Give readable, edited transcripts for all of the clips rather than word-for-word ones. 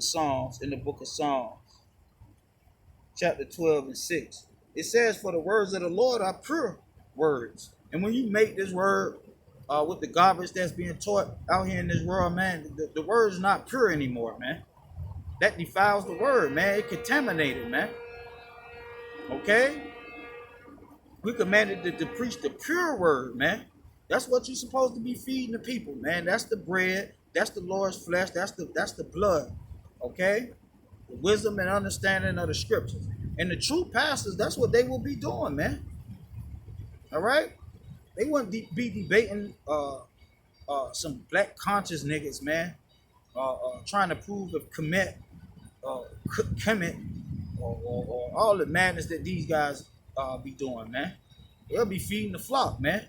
Psalms, in the book of Psalms, chapter 12 and 6. It says, "For the words of the Lord are pure words." And when you make this word with the garbage that's being taught out here in this world, man, the word is not pure anymore, man. That defiles the word, man. It contaminated, man. Okay? We commanded to preach the pure word, man. That's what you're supposed to be feeding the people, man. That's the bread. That's the Lord's flesh. That's the blood. Okay? The wisdom and understanding of the scriptures. And the true pastors, that's what they will be doing, man. All right? They wouldn't be debating some black conscious niggas, man, trying to prove if Kemet, Kemet, or all the madness that these guys be doing, man. They'll be feeding the flock, man.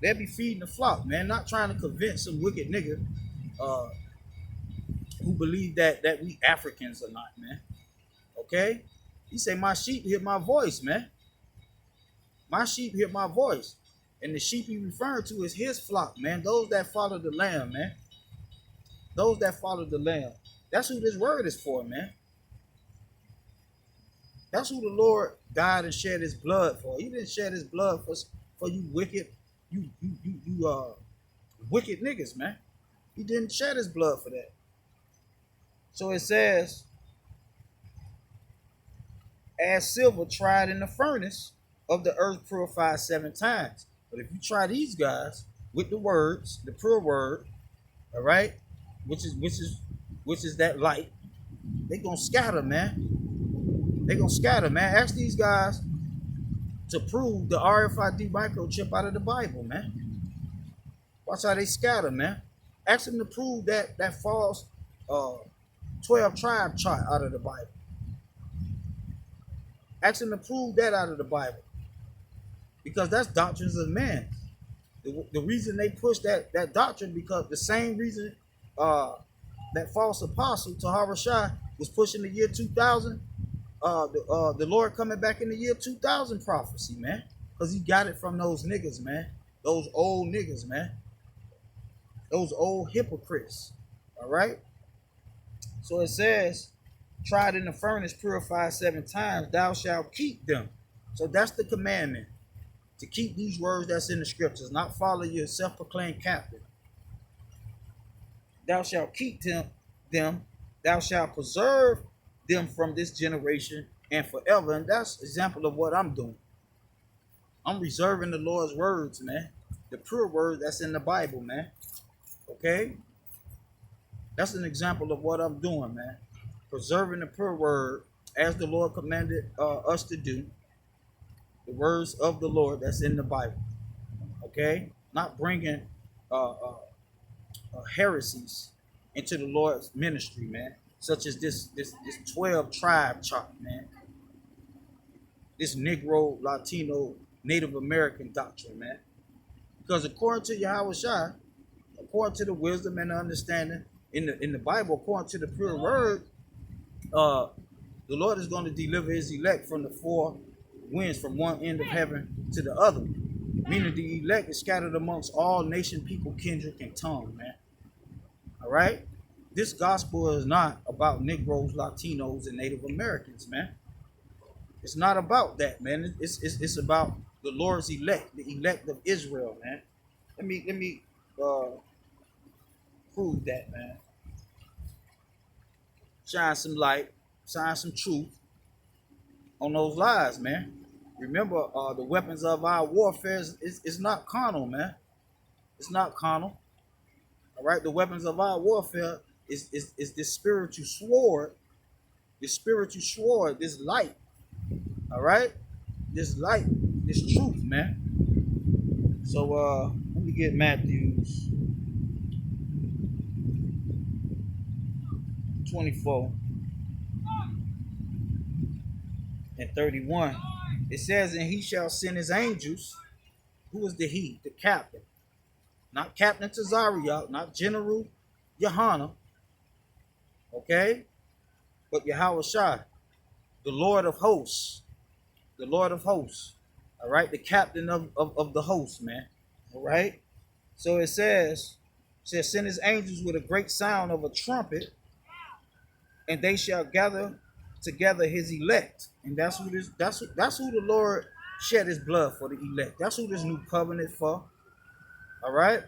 They'll be feeding the flock, man. Not trying to convince some wicked nigga uh, who believe that we Africans or not, man. Okay? He say, "My sheep hear my voice, man. My sheep hear my voice." And the sheep he referring to is his flock, man. Those that follow the lamb, man. Those that follow the lamb. That's who this word is for, man. That's who the Lord died and shed his blood for. He didn't shed his blood for you wicked, you wicked niggas, man. He didn't shed his blood for that. So it says, "As silver tried in the furnace of the earth purified 7 times." But if you try these guys with the words, the pure word, all right, which is that light, they gonna scatter, man. They gonna scatter, man. Ask these guys to prove the RFID microchip out of the Bible, man. Watch how they scatter, man. Ask them to prove that false 12 tribe chart out of the Bible. Ask them to prove that out of the Bible. Because that's doctrines of man. The reason they push that doctrine, because the same reason that false apostle Tahara Shah was pushing the year 2000, the Lord coming back in the year 2000 prophecy, man. Because he got it from those niggas, man. Those old niggas, man. Those old hypocrites. All right? So it says, "Tried in the furnace, purified 7 times, thou shalt keep them." So that's the commandment. To keep these words that's in the scriptures, not follow your self-proclaimed captain. "Thou shalt keep them, thou shalt preserve them from this generation and forever." And that's an example of what I'm doing. I'm reserving the Lord's words, man. The pure word that's in the Bible, man. Okay? That's an example of what I'm doing, man. Preserving the pure word as the Lord commanded us to do. The words of the Lord that's in the Bible. Okay? Not bringing heresies into the Lord's ministry, man. Such as this 12 tribe chart, man. This Negro, Latino, Native American doctrine, man. Because according to Yahweh Shai, according to the wisdom and the understanding in the Bible, according to the pure word, the Lord is going to deliver his elect from the 4 winds, from one end of heaven to the other. Meaning the elect is scattered amongst all nation, people, kindred, and tongue, man. All right? This gospel is not about Negroes, Latinos, and Native Americans, man. It's not about that, man. It's about the Lord's elect, the elect of Israel, man. Let me prove that, man. Shine some light, shine some truth on those lies, man. Remember, the weapons of our warfare is not carnal, man. It's not carnal. All right, the weapons of our warfare is this spiritual sword, this light. All right, this light, this truth, man. So let me get Matthew's 24 and 31. It says, "And he shall send his angels." Who is the he? The captain. Not Captain Tazariot, not General Yohana. Okay? But Yahweh Shai, the Lord of hosts. The Lord of hosts. All right? The captain of the host, man. All right? So it says, "Send his angels with a great sound of a trumpet, and they shall gather together his elect. And that's who this that's who the Lord shed his blood for, the elect. That's who this new covenant for. All right.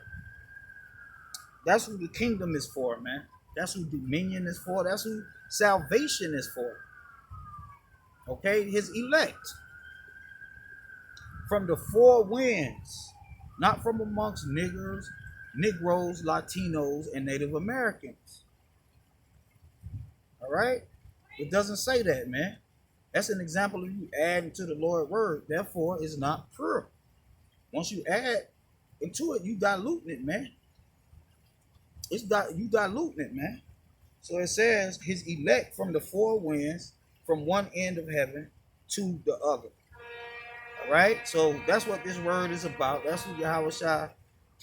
That's who the kingdom is for, man. That's who dominion is for. That's who salvation is for. Okay, his elect from the four winds, not from amongst niggers, Negroes, Latinos, and Native Americans. All right, it doesn't say that, man. That's an example of you adding to the Lord's word. Therefore, it's not pure. Once you add into it, you diluting it, man. You diluting it, man. So it says his elect from the four winds, from one end of heaven to the other. All right. So that's what this word is about. That's who Yahweh Shai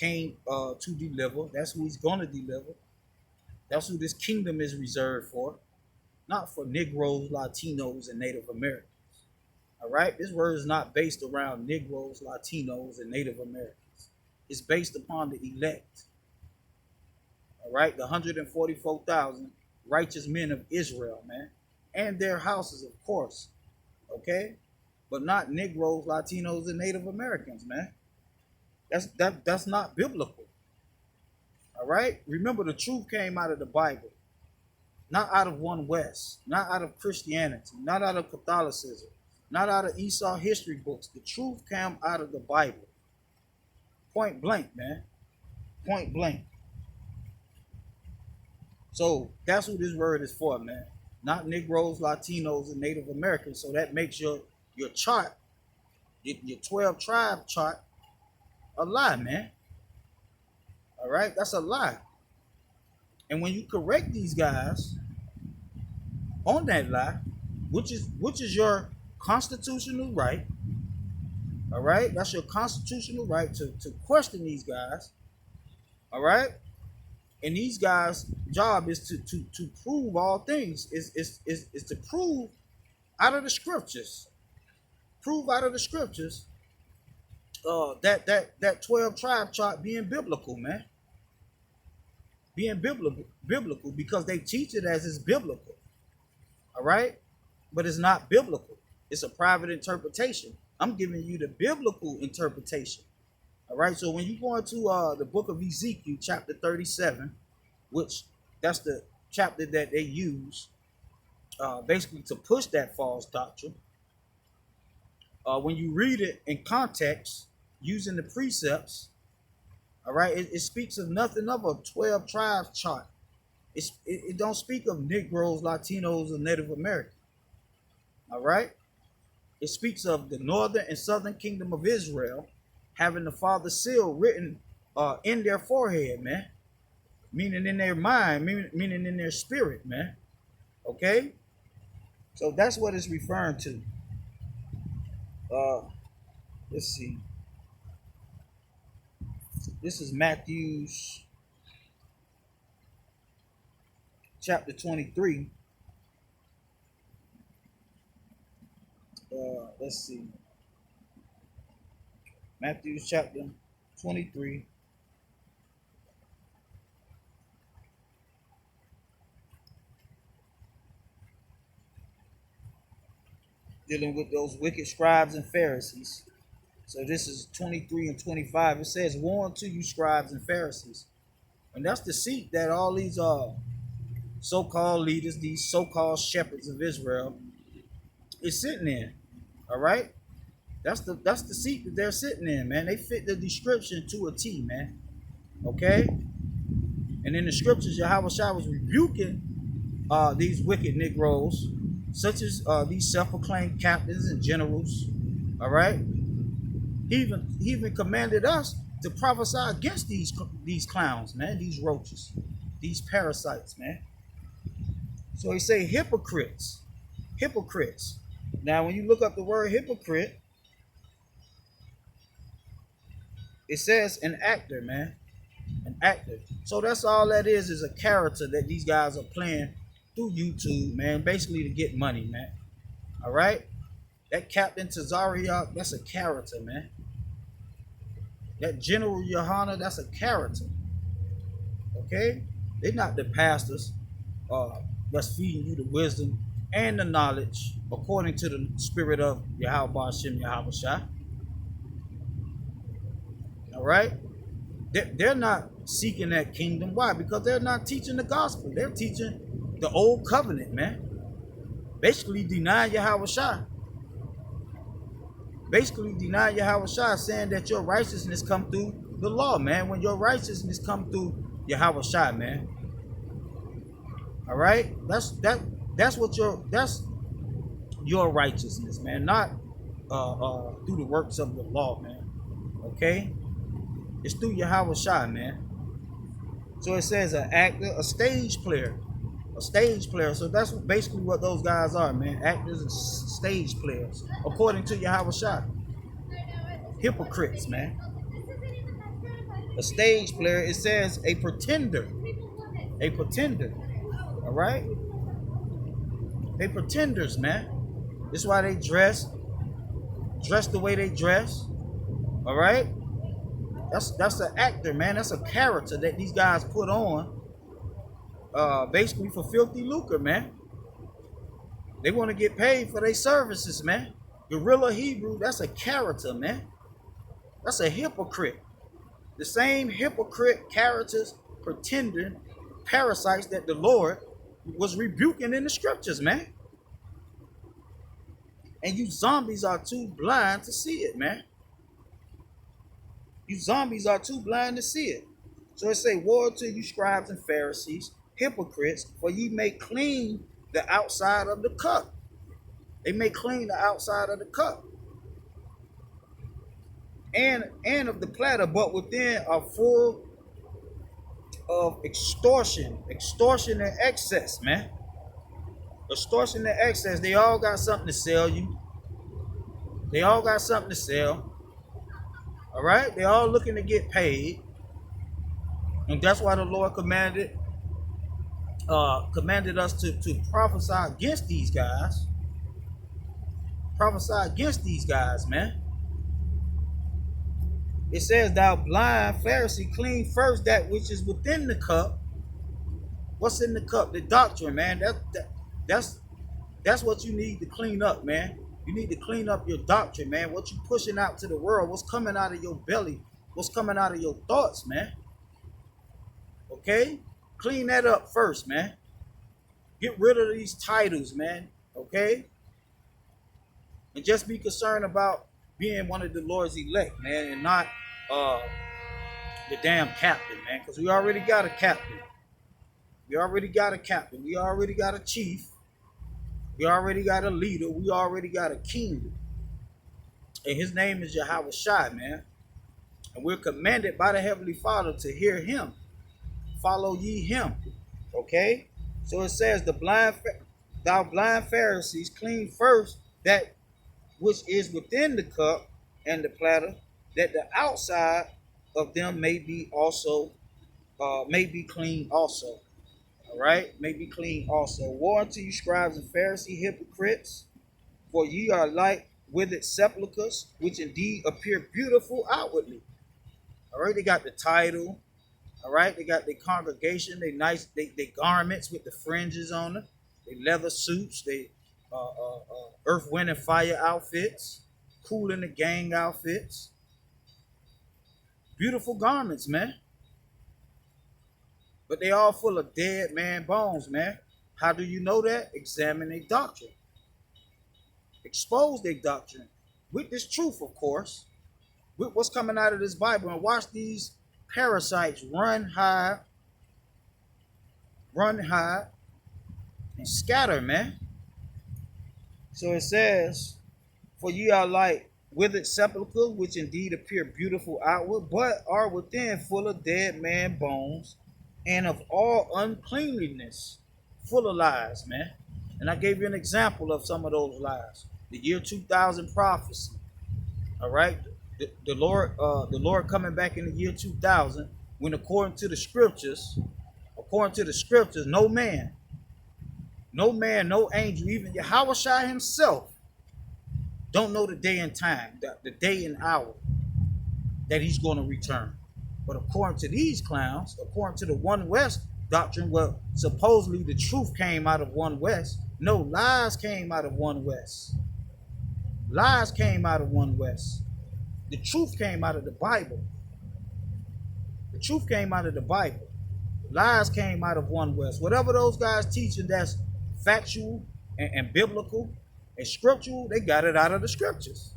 came to deliver. That's who he's going to deliver. That's who this kingdom is reserved for. Not for Negroes, Latinos, and Native Americans. All right. This word is not based around Negroes, Latinos, and Native Americans. It's based upon the elect. All right. The 144,000 righteous men of Israel, man. And their houses, of course. Okay. But not Negroes, Latinos, and Native Americans, man. That's not biblical. All right. Remember, the truth came out of the Bible, not out of One West, not out of Christianity, not out of Catholicism, not out of Esau history books. The truth came out of the Bible. Point blank, man. Point blank. So that's who this word is for, man. Not Negroes, Latinos, and Native Americans. So that makes your chart, your 12 tribe chart, a lie, man. All right, that's a lie. And when you correct these guys on that lie, which is your constitutional right, all right, that's your constitutional right to question these guys, all right. And these guys' job is to prove all things, is to prove out of the scriptures. Prove out of the scriptures that 12 tribe chart being biblical, man. Being biblical because they teach it as it's biblical. All right? But it's not biblical. It's a private interpretation. I'm giving you the biblical interpretation. All right? So when you go into the book of Ezekiel, chapter 37, which that's the chapter that they use basically to push that false doctrine. When you read it in context, using the precepts, all right, it speaks of nothing of a 12 tribes chart. It don't speak of Negroes, Latinos, or Native Americans. All right, it speaks of the northern and southern kingdom of Israel having the Father's seal written in their forehead, man. Meaning in their mind, meaning in their spirit, man. Okay, so that's what it's referring to. Let's see. This is Matthew's chapter 23. Let's see. Matthew's chapter 23. Dealing with those wicked scribes and Pharisees. So this is 23 and 25. It says, "Woe unto you, scribes and Pharisees." And that's the seat that all these so-called leaders, these so-called shepherds of Israel, is sitting in. All right? That's the seat that they're sitting in, man. They fit the description to a T, man. Okay? And in the scriptures, Yahweh Shai was rebuking these wicked Negroes, such as these self-proclaimed captains and generals. All right? He even commanded us to prophesy against these clowns, man, these roaches, these parasites, man. So he say hypocrites. Hypocrites. Now, when you look up the word hypocrite, it says an actor, man. An actor. So that's all that is a character that these guys are playing through YouTube, man, basically to get money, man. All right? That Captain Pi, that's a character, man. That General Yohana, that's a character. Okay? They're not the pastors. that's feeding you the wisdom and the knowledge according to the spirit of Yahweh Hashem Yahweh Shai. All right? They're not seeking that kingdom. Why? Because they're not teaching the gospel. They're teaching the old covenant, man. Basically denying Yahweh Shai. Basically denying Yahweh Shai, saying that your righteousness come through the law, man. When your righteousness come through Yahweh Shai, man. All right? That's your righteousness, man. Not through the works of the law, man. Okay? It's through Yahweh Shai, man. So it says an actor, a stage player. A stage player. So that's basically what those guys are, man. Actors and stage players. According to Yahweh Shai. Hypocrites, man. A stage player, it says a pretender. A pretender. All right? They pretenders, man. That's why they dress the way they dress. All right? That's an actor, man. That's a character that these guys put on, basically for filthy lucre, man. They want to get paid for their services, man. Guerrilla Hebrew, that's a character, man. That's a hypocrite. The same hypocrite characters, pretending parasites that the Lord was rebuking in the scriptures, man. And you zombies are too blind to see it, man. You zombies are too blind to see it. So it say, woe to you scribes and Pharisees, hypocrites, for ye may clean the outside of the cup. They may clean the outside of the cup. And of the platter, but within are full of extortion and excess, man. Extortion and excess. They all got something to sell you. They all got something to sell. All right, they all looking to get paid, and that's why the Lord commanded us to prophesy against these guys. Prophesy against these guys, man. It says, "Thou blind Pharisee, clean first that which is within the cup." What's in the cup? The doctrine, man. That's what you need to clean up, man. You need to clean up your doctrine, man. What you pushing out to the world, what's coming out of your belly, what's coming out of your thoughts, man. Okay? Clean that up first, man. Get rid of these titles, man. Okay? And just be concerned about being one of the Lord's elect, man, and not the damn captain, man. Because we already got a captain. We already got a captain. We already got a chief. We already got a leader. We already got a king. And his name is Yahweh Shai, man. And we're commanded by the Heavenly Father to hear him. Follow ye him. Okay? So it says, thou blind Pharisees, clean first that which is within the cup and the platter, that the outside of them may be clean also. All right, may be clean also. Woe unto you, scribes and Pharisees, hypocrites, for ye are like withered sepulchres, which indeed appear beautiful outwardly. All right, they got the title. All right, they got their congregation, they nice, they garments with the fringes on them, they leather suits, they earth, wind, and fire outfits, cool in the gang outfits. Beautiful garments, man. But they all full of dead man bones, man. How do you know that? Examine their doctrine. Expose their doctrine. With this truth, of course. With what's coming out of this Bible. And watch these parasites run high, and scatter, man. So it says, for ye are like withered sepulchres, which indeed appear beautiful outward, but are within full of dead man bones, and of all uncleanliness, full of lies, man. And I gave you an example of some of those lies. The year 2000 prophecy. All right, the Lord coming back in the year 2000, when according to the scriptures, no man, no angel, even Yahweh Shai himself, don't know the day and time, the day and hour that he's going to return. But according to these clowns, according to the One West doctrine. Well, supposedly the truth came out of one West. No, lies came out of one West. Lies came out of one West. The truth came out of the Bible. The truth came out of the Bible. Lies came out of one West. Whatever those guys teaching that's factual and biblical and scriptural, they got it out of the scriptures.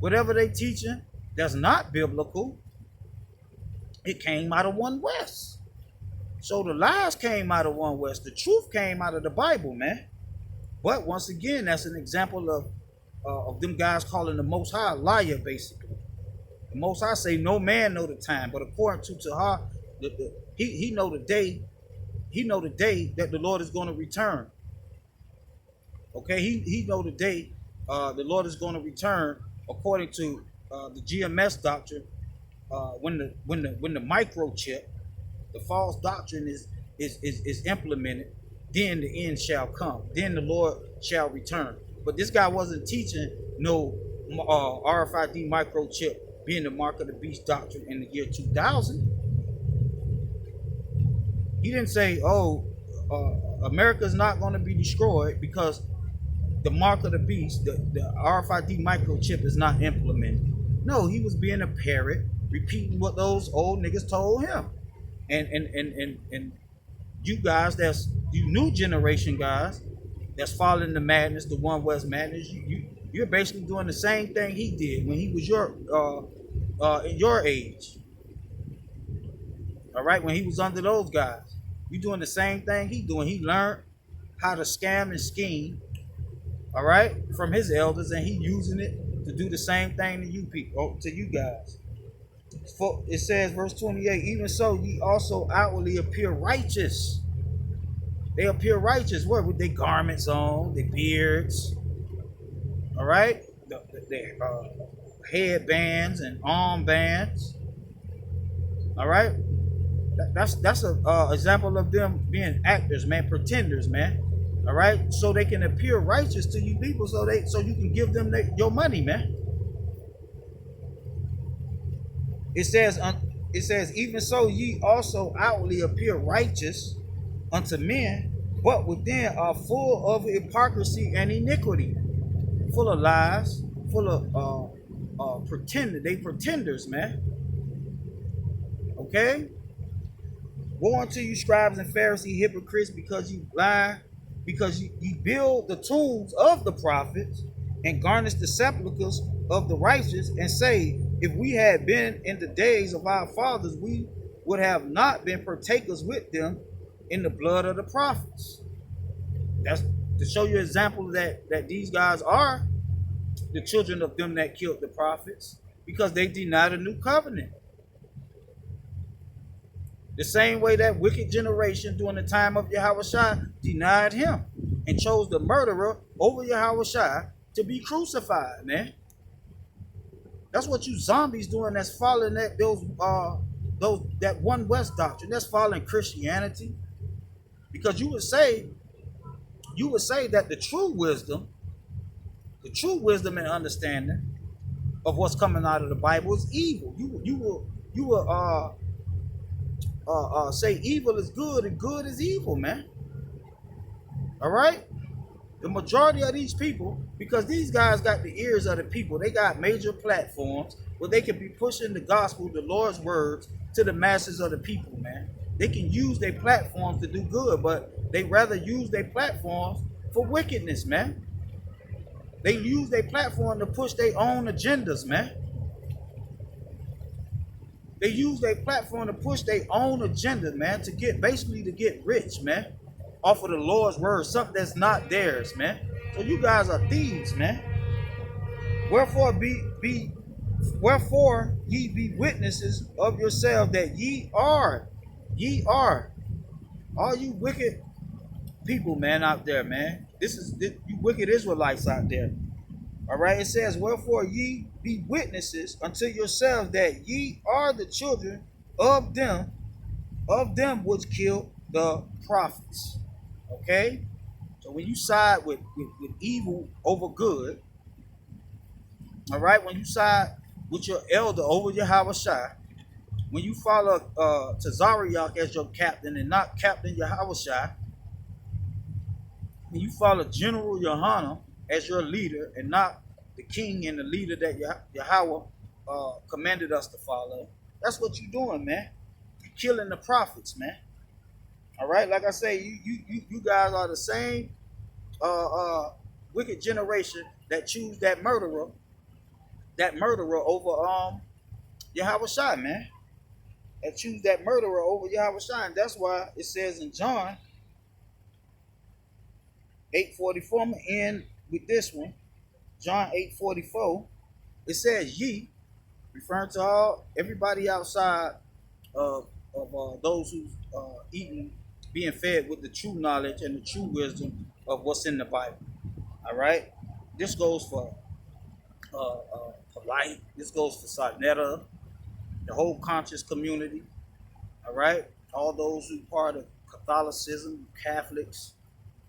Whatever they teaching that's not biblical, it came out of one West. So the lies came out of one West. The truth came out of the Bible, man. But once again, that's an example of them guys calling the Most High a liar, basically. The Most High say no man know the time, but according to Tahar, he know the day. He know the day that the Lord is going to return. Okay, he know the day the Lord is going to return, according to the GMS doctrine. When the microchip, the false doctrine is implemented, then the end shall come. Then the Lord shall return. But this guy wasn't teaching no RFID microchip being the mark of the beast doctrine in the year 2000. He didn't say, America's not going to be destroyed because the mark of the beast, the RFID microchip is not implemented. No, he was being a parrot, repeating what those old niggas told him. And you guys, you new generation guys that's following the madness, the One West madness, you're basically doing the same thing he did when he was in your age. All right, when he was under those guys, you're doing the same thing he doing. He learned how to scam and scheme, all right, from his elders, and he using it to do the same thing to you people, to you guys. For it says, verse 28, even so ye also outwardly appear righteous. They appear righteous. What? With their garments on, their beards, all right, their headbands and armbands, all right. That's a example of them being actors, man, pretenders, man. All right, so they can appear righteous to you people, so you can give them your money, man. It says, even so ye also outwardly appear righteous unto men, but within are full of hypocrisy and iniquity, full of lies, full of they pretenders, man. Okay. Woe unto you, scribes and Pharisees, hypocrites, because you lie, because you build the tombs of the prophets and garnish the sepulchres of the righteous, and say, if we had been in the days of our fathers, we would have not been partakers with them in the blood of the prophets. That's to show you an example that these guys are the children of them that killed the prophets, because they denied a new covenant. The same way that wicked generation during the time of Yahushua denied him and chose the murderer over Yahushua to be crucified, man. That's what you zombies doing that's following that One West doctrine. That's following Christianity. Because you would say that the true wisdom and understanding of what's coming out of the Bible is evil. You will say evil is good and good is evil, man. All right? The majority of these people, because these guys got the ears of the people, they got major platforms where they can be pushing the gospel, the Lord's words, to the masses of the people, man. They can use their platforms to do good, but they rather use their platforms for wickedness, man. They use their platform to push their own agendas, man. They use their platform to push their own agenda, man, to get rich, man, off of the Lord's word, something that's not theirs, man. So you guys are thieves, man. Wherefore ye be witnesses of yourselves that ye are, all you wicked people, man, out there, man. You wicked Israelites out there. All right, it says, wherefore ye be witnesses unto yourselves that ye are the children of them which killed the prophets. Okay? So when you side with evil over good, all right, when you side with your elder over Yahushua, when you follow Tazariak as your captain and not Captain Yahushua, when you follow General Yohana as your leader and not the king and the leader that Yahweh commanded us to follow, that's what you're doing, man. You're killing the prophets, man. All right, like I say, you guys are the same wicked generation that choose that murderer over Yahweh Shai, man. That choose that murderer over Yahweh Shai. And that's why it says in John 8:44, I'm gonna end with this one. John 8:44, it says ye, referring to everybody outside of those who eating, being fed with the true knowledge and the true wisdom of what's in the Bible. All right, this goes for polite. This goes for Sarnetta, the whole conscious community. All right, all those who part of Catholicism, Catholics,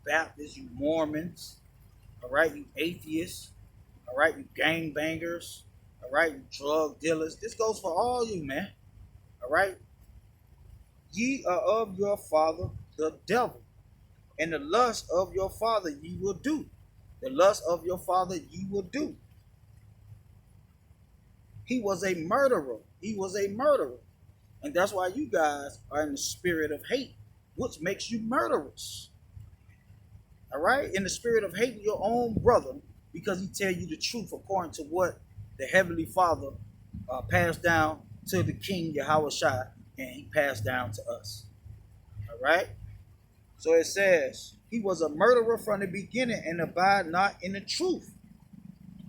Baptists, you Mormons. All right, you atheists. All right, you gangbangers. All right, you drug dealers. This goes for all you, man. All right, ye are of your father, the devil, and the lust of your father ye will do. The lust of your father ye will do. He was a murderer. He was a murderer. And that's why you guys are in the spirit of hate, which makes you murderers. All right? In the spirit of hating your own brother because he tell you the truth according to what the Heavenly Father passed down to the King Yahweh Shai, and he passed down to us. All right? So it says, he was a murderer from the beginning and abide not in the truth,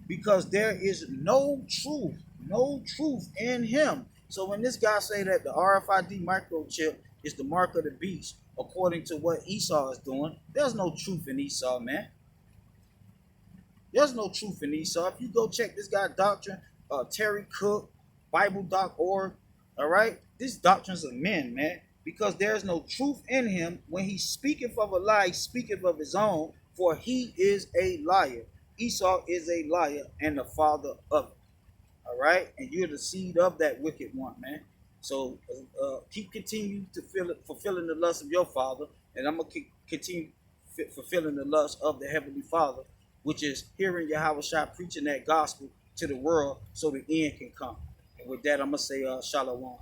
because there is no truth in him. So when this guy say that the RFID microchip is the mark of the beast, according to what Esau is doing, there's no truth in Esau, man. There's no truth in Esau. If you go check this guy doctrine, Terry Cook, Bible.org, all right? These doctrines of men, man, because there's no truth in him. When he speaketh of a lie, he speaketh of his own, for he is a liar. Esau is a liar and the father of it. All right, and you're the seed of that wicked one, man. So keep continuing to fulfilling the lust of your father, and I'm gonna continue fulfilling the lust of the heavenly Father, which is hearing Yahweh Shai preaching that gospel to the world, so the end can come. And with that, I'm gonna say shalom.